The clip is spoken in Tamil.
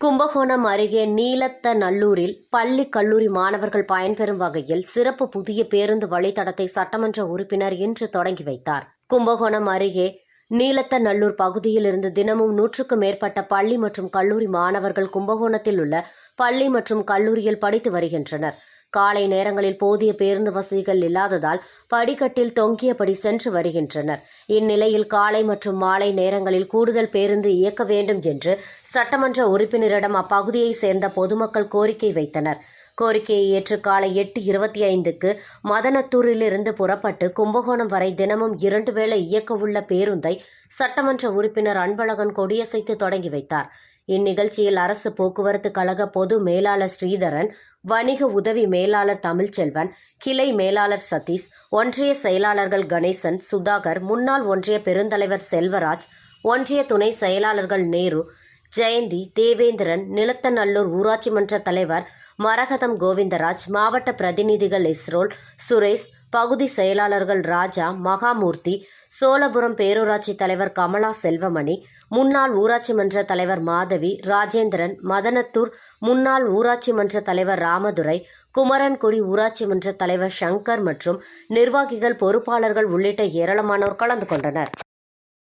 கும்பகோணம் அருகே நீலத்தநல்லூரில் பள்ளி கல்லூரி மாணவர்கள் பயன்பெறும் வகையில் சிறப்பு புதிய பேருந்து வழித்தடத்தை சட்டமன்ற உறுப்பினர் இன்று தொடங்கி வைத்தார். கும்பகோணம் அருகே நீலத்தநல்லூர் பகுதியில் இருந்து தினமும் 100க்கும் மேற்பட்ட பள்ளி மற்றும் கல்லூரி மாணவர்கள் கும்பகோணத்தில் உள்ள பள்ளி மற்றும் கல்லூரியில் படித்து வருகின்றனர். காலை நேரங்களில் போதிய பேருந்து வசதிகள் இல்லாததால் படிக்கட்டில் தொங்கியபடி சென்று வருகின்றனர். இந்நிலையில் காலை மற்றும் மாலை நேரங்களில் கூடுதல் பேருந்து இயக்க வேண்டும் என்று சட்டமன்ற உறுப்பினரிடம் அப்பகுதியைச் சேர்ந்த பொதுமக்கள் கோரிக்கை வைத்தனர். கோரிக்கையை ஏற்று காலை 8:25க்கு மதனத்தூரிலிருந்து புறப்பட்டு கும்பகோணம் வரை தினமும் 2 வேளை இயக்கவுள்ள பேருந்தை சட்டமன்ற உறுப்பினர் அன்பழகன் கொடியசைத்து தொடங்கி வைத்தார். இந்நிகழ்ச்சியில் அரசு போக்குவரத்து கழக பொது மேலாளர் ஸ்ரீதரன், வணிக உதவி மேலாளர் தமிழ்ச்செல்வன், கிளை மேலாளர் சதீஷ், ஒன்றிய செயலாளர்கள் கணேசன், சுதாகர், முன்னாள் ஒன்றிய பெருந்தலைவர் செல்வராஜ், ஒன்றிய துணை செயலாளர்கள் நேரு, ஜெயந்தி, தேவேந்திரன், நீலத்தநல்லூர் ஊராட்சி மன்ற தலைவர் மரகதம் கோவிந்தராஜ், மாவட்ட பிரதிநிதிகள் இஸ்ரோல், சுரேஷ், பகுதி செயலாளர்கள் ராஜா, மகாமூர்த்தி, சோழபுரம் பேரூராட்சி தலைவர் கமலா செல்வமணி, முன்னாள் ஊராட்சி மன்ற தலைவர் மாதவி, ராஜேந்திரன், மதனத்தூர் முன்னாள் ஊராட்சி மன்ற தலைவர் ராமதுரை, குமரன்குடி ஊராட்சி மன்ற தலைவர் சங்கர் மற்றும் நிர்வாகிகள், பொறுப்பாளர்கள் உள்ளிட்ட ஏராளமானோர் கலந்து கொண்டனர்.